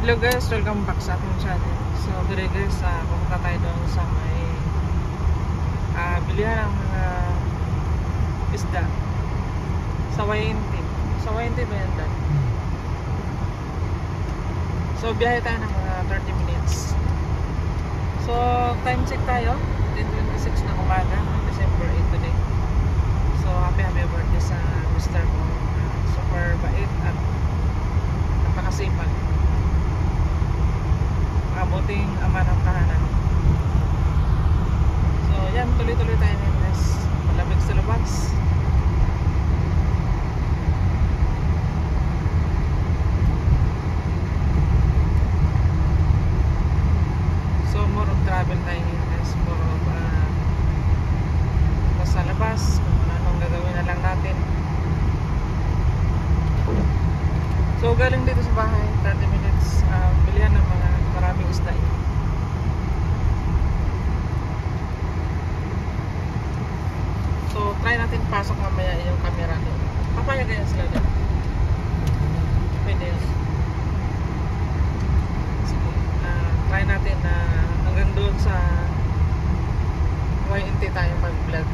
Hello guys, welcome back sa ating channel. So today guys, pupunta tayo doon sa may bilihan ng mga isda sa Wainti. Sa Wainti ba yan dad? So biyahe tayo ng mga 30 minutes. So time check tayo, 10:26 na umaga, December 8 today. So happy birthday sa Mr. mo. Super bait at napakasipag. Mabuting ama ng tahanan. So yan, tuloy-tuloy tayo ngayon guys. Malamig sa labas. So more of travel tayo ngayon guys. More of nasa labas, kung anong gagawin na lang natin. So galing dito sa bahay, 30 minutes, bilihan ng mga maraming isda. So try natin pasok mamaya yung camera doon. Papayag yan sila doon. Pwede yun. Sige, try natin na hanggang doon sa YNT tayo mag-vlog.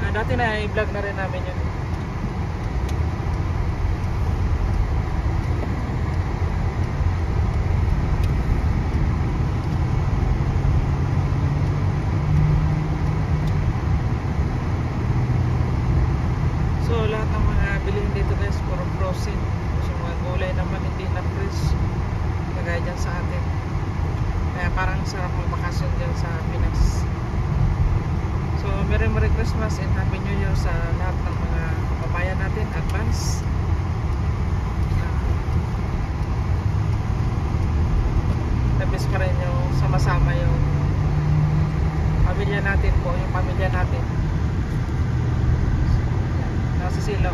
Dati na i-vlog na rin namin yun. So lahat ng mga bilhin dito guys, puro frozen. So mga gulay naman hindi na fresh, kagaya dyan sa atin. Kaya parang sarap magbakasyon dyan sa Pinas. So Merry Christmas and Happy New Year sa lahat ng mga kababayan natin. Advance. Labis pa rin yung sama-sama yung pamilya natin po, yung pamilya natin nasa Silo.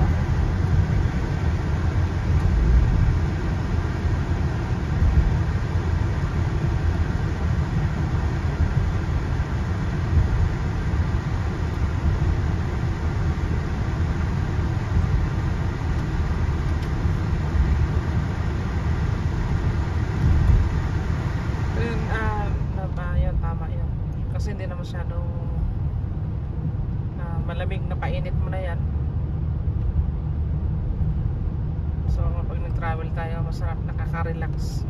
Yun, tama yun. Kasi hindi na masyadong malamig na painit mo na yan. So pag nag-travel tayo, masarap, nakaka-relax.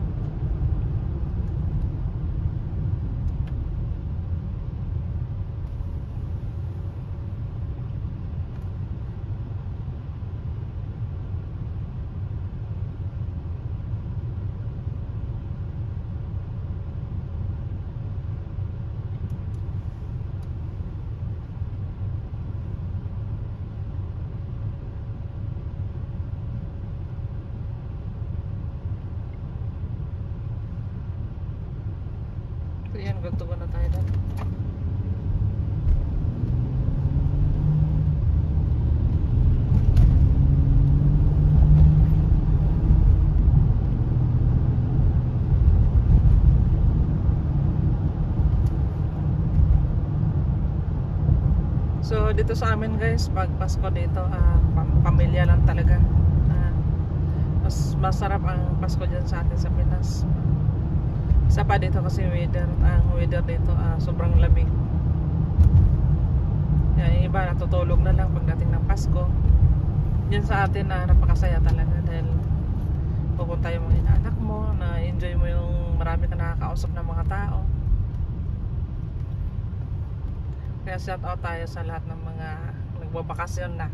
So yan, gagtugan na tayo doon. So dito sa amin guys, pag Pasko dito, pamilya lang talaga. Mas masarap ang Pasko dyan sa atin sa Pinas. Isa pa dito kasi ang weather dito sobrang lamig. Yung iba natutulog na lang pagdating ng Pasko. Diyan sa atin napakasaya talaga dahil pupunta yung mga anak mo, na enjoy mo yung marami ka nakakausap ng mga tao. Kaya shout out tayo sa lahat ng mga nagbabakasyon na.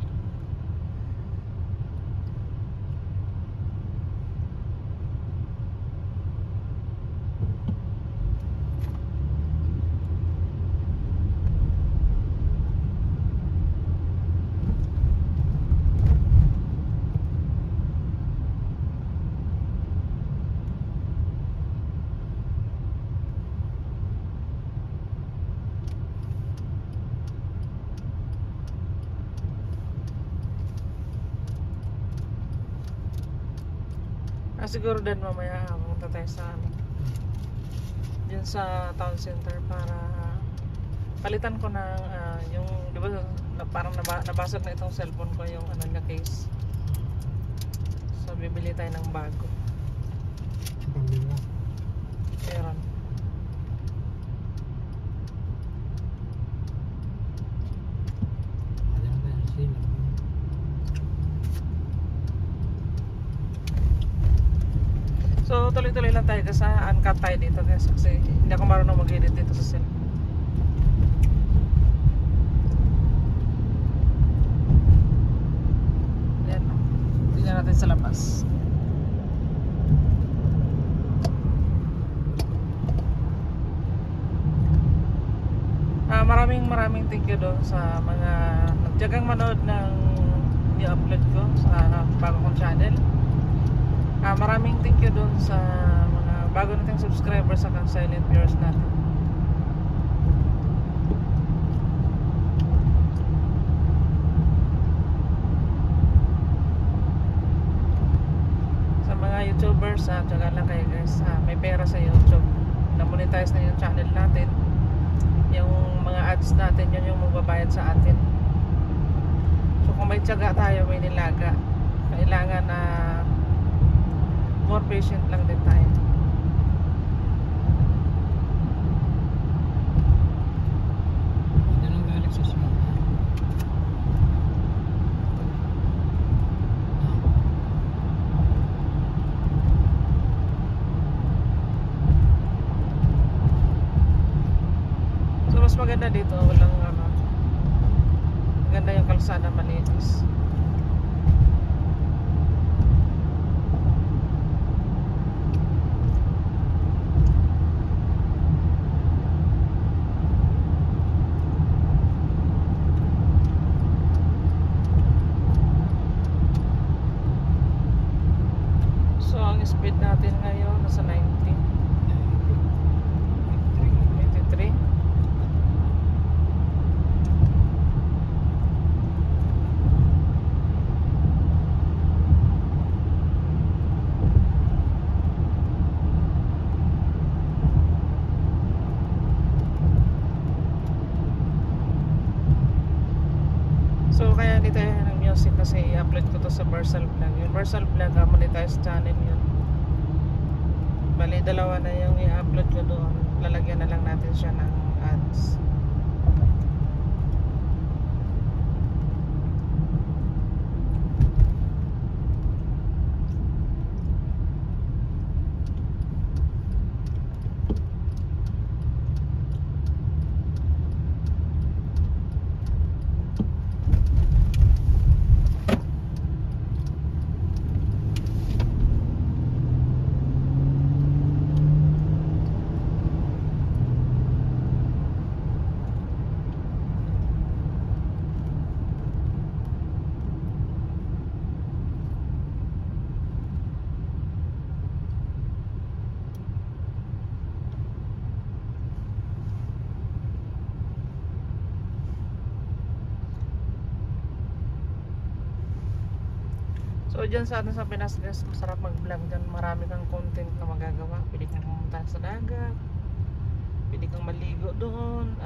Siguro din mamaya pumunta tayo sa dyan sa town center para palitan ko ng yung, di ba, parang nabasag na itong cellphone ko, yung ano na case. So bibili tayo ng bago. pambira. Meron. Ada na tayo sila. So tuloy-tuloy lang tayo kasi uncut tayo dito guys kasi hindi ako marunong mag-edit dito sa cell. Ayan. Tingnan natin sa labas. Maraming thank you doon sa mga nagtiyagang manood ng i-upload ko sa bago kong channel. Maraming thank you doon sa mga bago nating subscribers sa silent viewers natin. Sa mga YouTubers, tiyaga lang kayo guys. May pera sa YouTube. Na-monetize na yung channel natin. Yung mga ads natin, yun yung magbabayad sa atin. So kung may tiyaga tayo, may nilaga, kailangan na more patient lang din tayo. Yan ang galing sa sila. So mas maganda dito, walang maganda yung kalsada, malinis. So ang speed natin ngayon nasa 90, 23. So kaya dito ng music kasi i-upload ko to sa Versal Vlog. Yung Versal Vlog, monetized channel yun. Bali dalawa na yung i-upload ko doon. Lalagyan na lang natin siya ng ads. So dyan sa atin sa Pinas guys, masarap mag-vlog dyan. Marami kang content na magagawa. Pwede kang pumunta sa dagat, pwede kang maligo doon,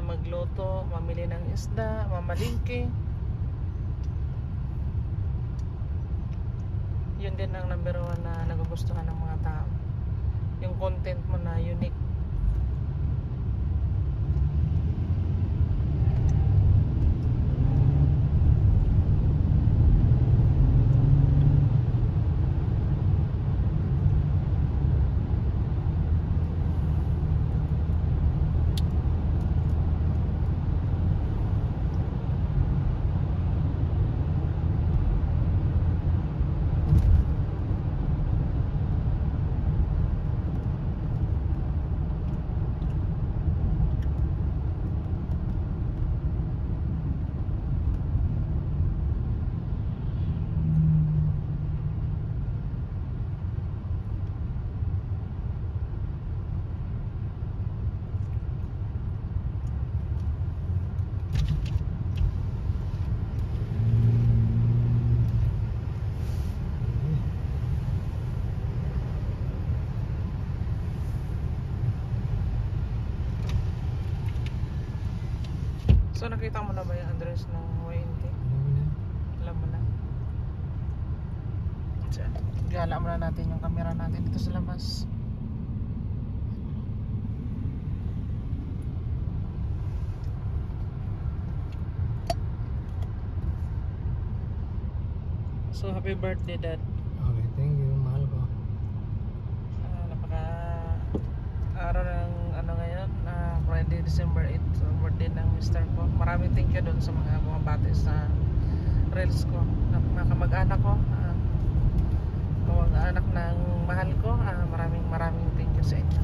magluto, mamili ng isda, mamalingki. Yun din ang number 1 na nagugustuhan ng mga tao. Yung content mo na unique. So nakita mo na ba yung address ng YNT? Alam mo na. Gala muna natin yung camera natin dito sa labas. So happy birthday, Dad. Okay, thank you. Mahal ko. Napaka araw ng ano ngayon, Friday, December 8, so birthday ng Mr. ko. Maraming thank you doon sa mga bumabati sa reels ko, mga kamag-anak ko, mga anak ng mahal ko. Maraming thank you sa inyo.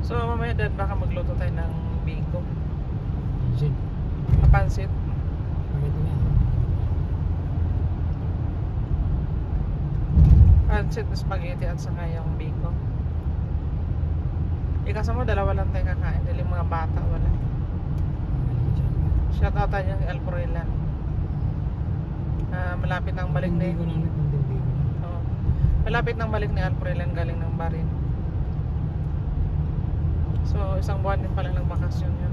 So mamaya, Dad, baka magluto tayo ng biko, Pansit. pansit. Spaghetti na. Pansit na spaghetti at saka yung biko. Ikasama dalawa lang tayo kakain dahil yung mga bata wala. Shout out tayo yung Alporela. Malapit nang balik Hindi ni ko lang nagpintindihan ko. Oo. Malapit nang balik ni Alporela galing ng Barin. So isang buwan din pala ng bakasyon yun.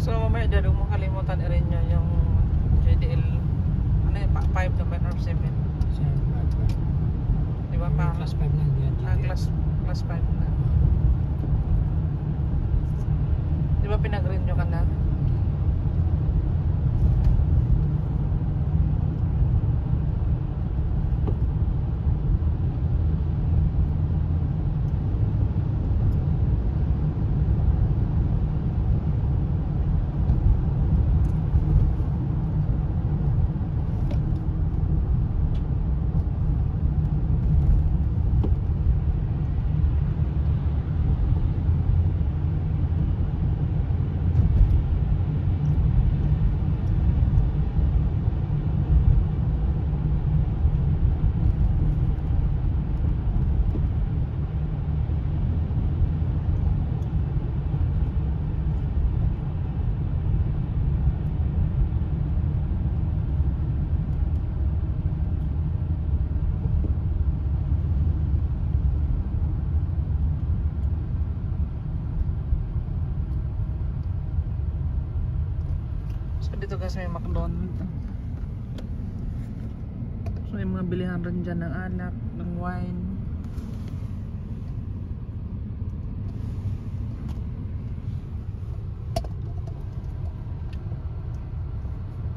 So mamaya, Dad, huwag mo kalimutan i-rin nyo yung JDL, ano yun, 5 naman or 7. Di ba pa? Class 5 lang yan. Class 5 na. Di ba pinag-rin nyo ka na? So dito guys may McDonald's. So may mga bilihan rin dyan ng alak, ng wine.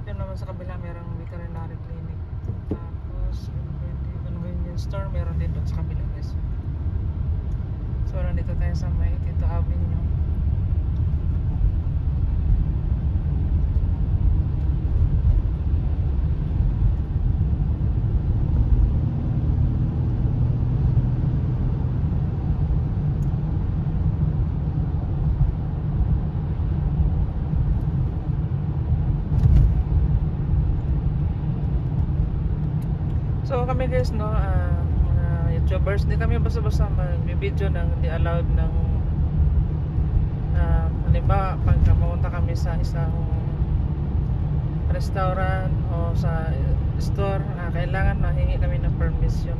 Yan naman sa kabila merong veterinary clinic. Tapos convenience store meron din doon sa kabila guys. So nandito tayo sa may Tito Avenue. kami guys, no, mga YouTubers, hindi kami basta-basta mag-video ng hindi allowed ng halimbawa pag pumunta kami sa isang restaurant o sa store, kailangan mahingi kami ng permission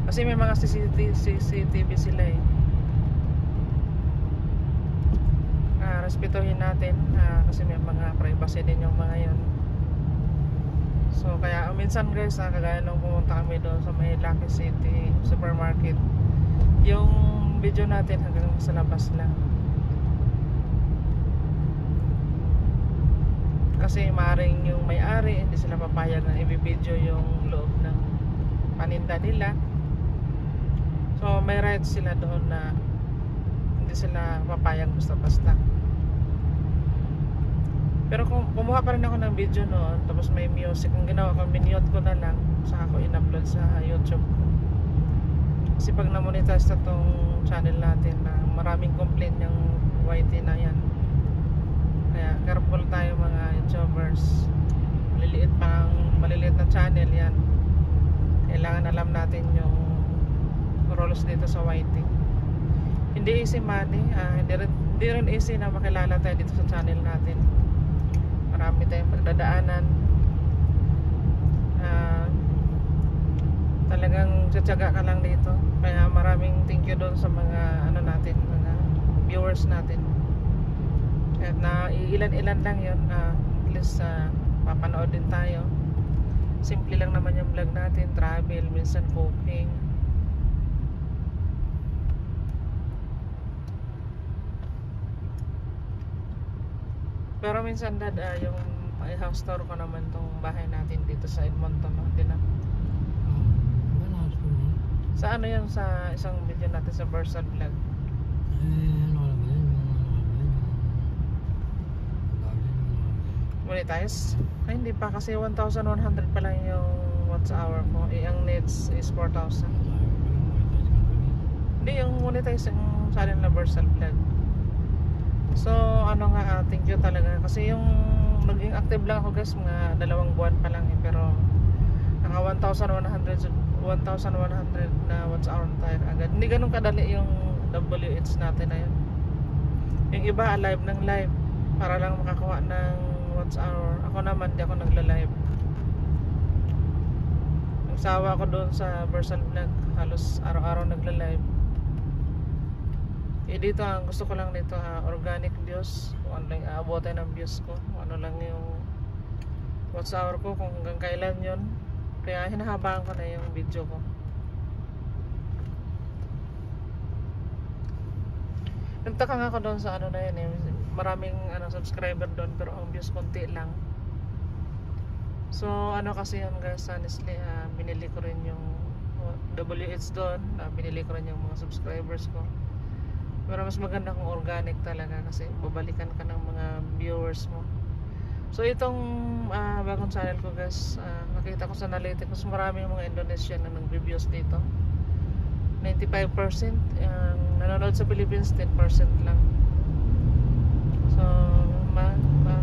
kasi may mga CCTV sila eh. Respetuhin natin kasi may mga privacy din yung mga yon. So kaya minsan guys, kagaya nung pumunta kami doon sa may Lucky City supermarket, yung video natin hanggang sa labas lang kasi maring yung may-ari hindi sila papayag na i-video yung loob ng paninda nila. So may rights sila doon na hindi sila papayag basta-basta. Pero kung kumuha pa rin ako ng video noon, tapos may music, ang ginawa ko, minute ko na lang, saka ko in-upload sa YouTube ko. Kasi pag na-monetize na tong channel natin, na maraming complaint yung YT na yan. Kaya careful tayo mga YouTubers. Maliliit na channel yan. Kailangan alam natin yung rules dito sa YT. Hindi easy money, hindi rin easy na makilala tayo dito sa channel natin. Marami tayong pagdadaanan. Talagang tsatsaga ka lang dito. Kaya maraming thank you doon sa mga natin, mga viewers natin. At na ilan-ilan lang yun, at least papanood din tayo. Simple lang naman yung vlog natin, travel, minsan cooking. Pero minsan dad, yung house tour ko naman tong bahay natin dito sa Edmonton, no? Din na. Sa ano yan, sa isang video natin sa Versal Vlog. Monetize? Ay hindi pa kasi 1,100 pa lang yung watts hour ko. Ang needs is 4,000. Hindi, yung monetize yung channel na Versal Vlog. So thank you talaga kasi yung naging active lang ako guys mga 2 buwan pa lang eh, pero naka 1,100 na watts hour na tayo agad. Hindi ganun kadali yung WH natin na yun. Yung iba live ng live para lang makakuha ng watts hour. Ako naman di ako nagla-live. Nagsawa ako doon sa Versal Vlog, halos araw-araw nagla-live. Dito ang gusto ko lang dito organic views, kung ano lang aabotin ng views ko, kung ano lang yung watts hour ko, kung hanggang kailan yun. Kaya hinahabaan ko na yung video ko. Nagtaka nga ako doon sa na yun eh, maraming subscriber doon pero ang views konti lang. So kasi yun guys, honestly binili ko rin yung WH doon, binili ko rin yung mga subscribers ko. Pero mas maganda kung organic talaga kasi babalikan ka ng mga viewers mo. So itong bagong channel ko guys, nakita ko sa analytics, maraming mga Indonesian na nag-reviews dito. 95%, nanonood sa Philippines 10% lang. So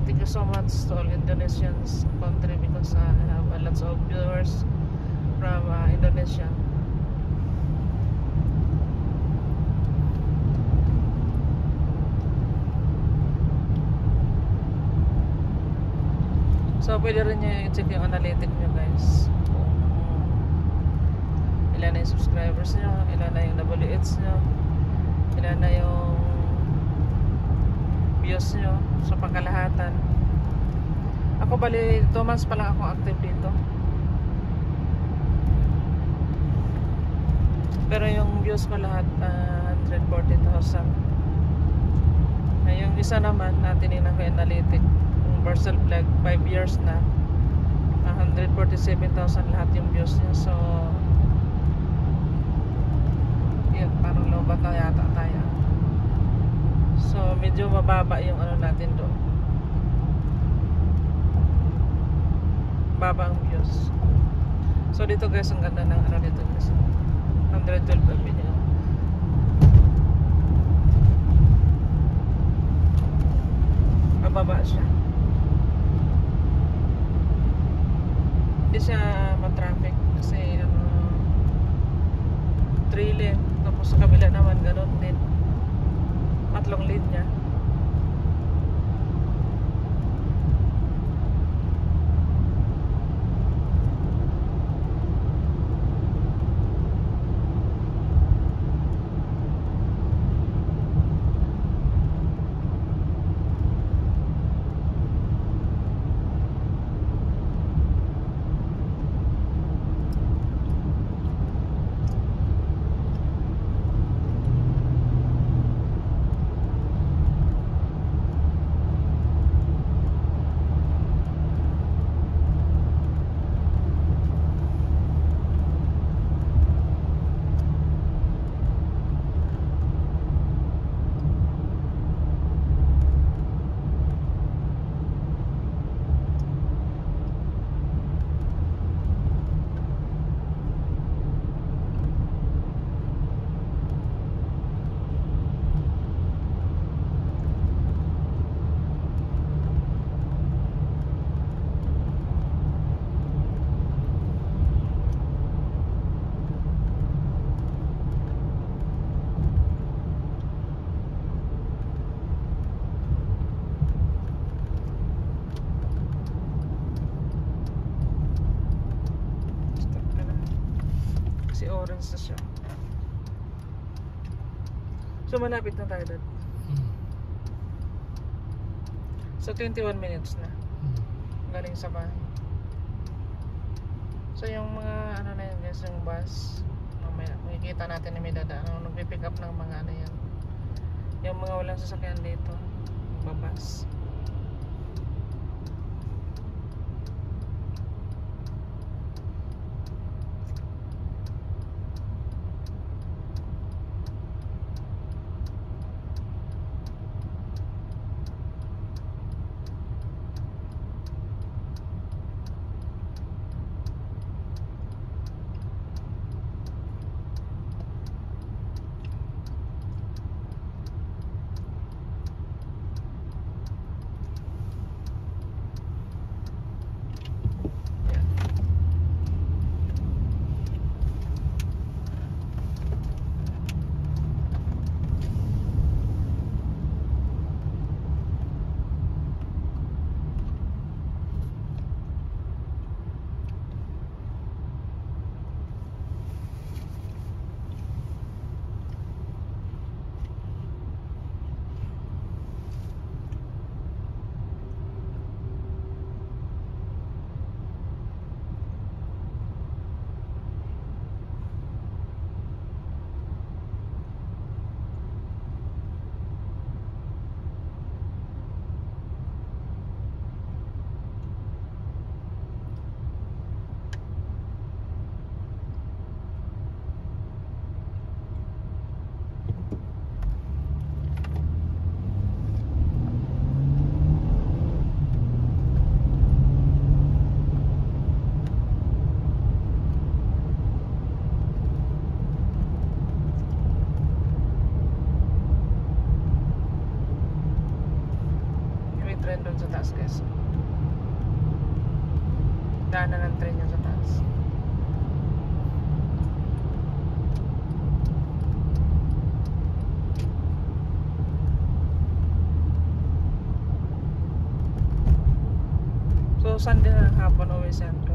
thank you so much to all Indonesians country because I have a lot of viewers from Indonesia. So pwede rin nyo i-check yung analytic nyo guys, kung ilan na yung subscribers nyo, ilan na yung WH nyo, ilan na yung views nyo sa pangkalahatan. Ako bali 2 months pa lang ako active dito, pero yung views ko lahat 140,000. Yung isa naman tinignan ko yung analytic Versal Vlog, 5 years na, 147,000 lahat yung views niya. So yun, parang lobat na yata tayo. So medyo mababa yung natin doon, baba ang views. So dito guys, ang ganda ng dito guys, 112 video. Mababa siya, hindi siya matraffic kasi 3 lane. Tapos sa kabila naman ganun din. 3 linya. Kasi orange na siya. So malapit na tayo doon. So 21 minutes na galing sa bahay. So yung mga ano na yun guys, yung bus mamaya makikita natin na may dadaan nagpipick up ng mga ano yan, yung mga walang sasakyan dito, babas. Train doon sa taas guys. Daanan ng train yun sa taas. So Sunday na hapon uwi sentro.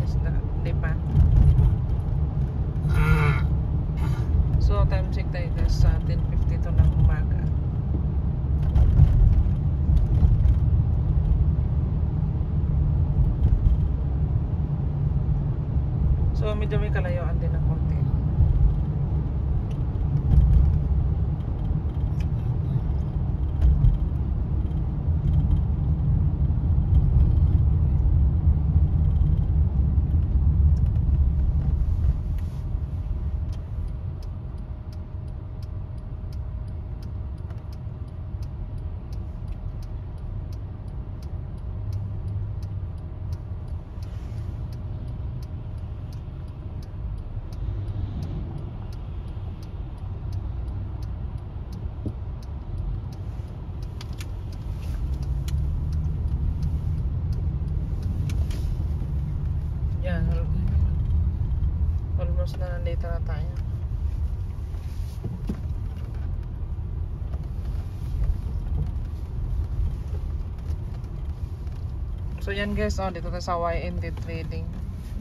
isda. Hindi pa. So, time check tayo guys sa 10:52 ng umaga. So, medyo may kalayuan din ng konti. Yan, almost na nandito na tayo. So yan guys, oh, dito tayo sa YNT Trading.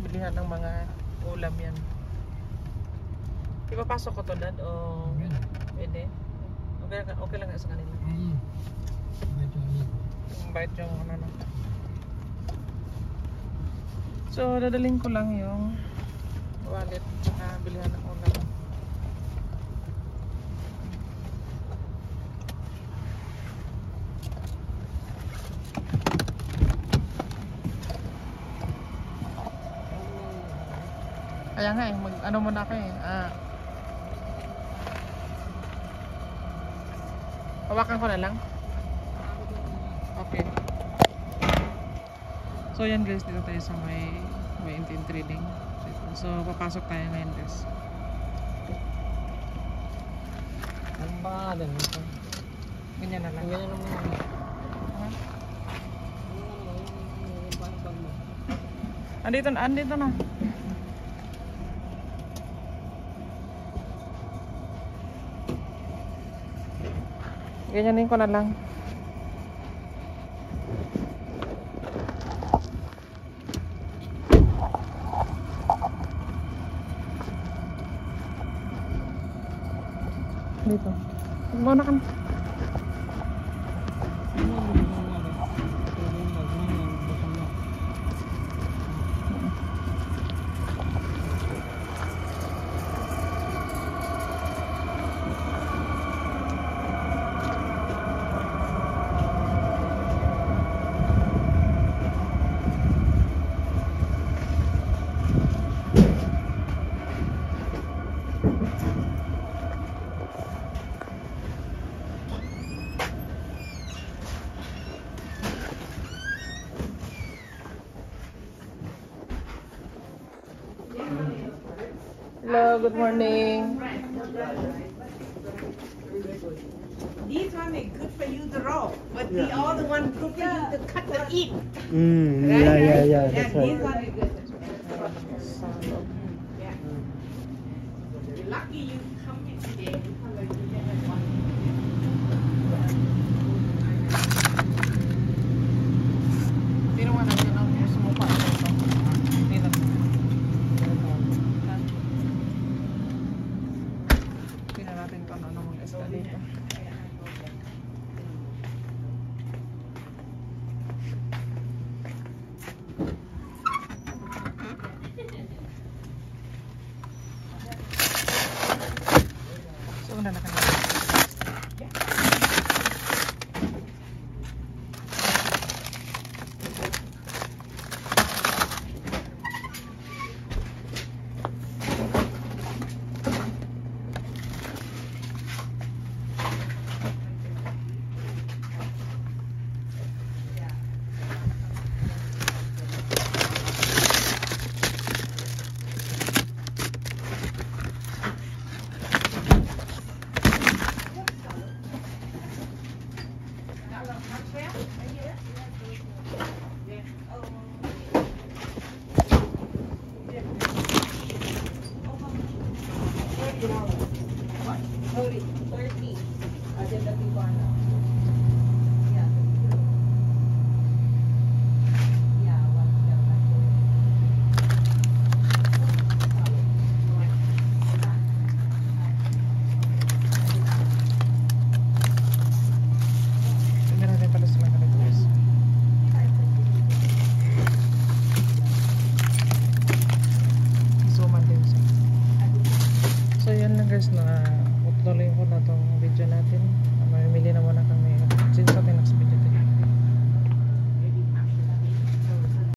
Bilihan ng mga ulam yan. Ipapasok ko to dad o pwede? Okay lang sa kanila. Bait yung ano na. So, dadaling ko lang yung wallet tsaka bilihan ng ulam. Kaya nga eh, ano muna ako eh. Hawakan ko na lang. Okay. So yan guys, dito tayo sa may YNT Trading. So papasok tayo ngayon guys. Ano ba din ito? Ganyan na lang. Ganyan naman yun. Andito na. Ganyanin ko na lang. Dito. Muna kan. Hello, good morning. These one is good for you to roll, but the other one good for you to cut and eat. Yeah, that's These right. one is good. Yeah. You're lucky you come here today because you get that one. Hindi naman natin ang sumupa ito. Hindi na. Tingnan natin kung ano mga isda dito. So, una na kami. $30.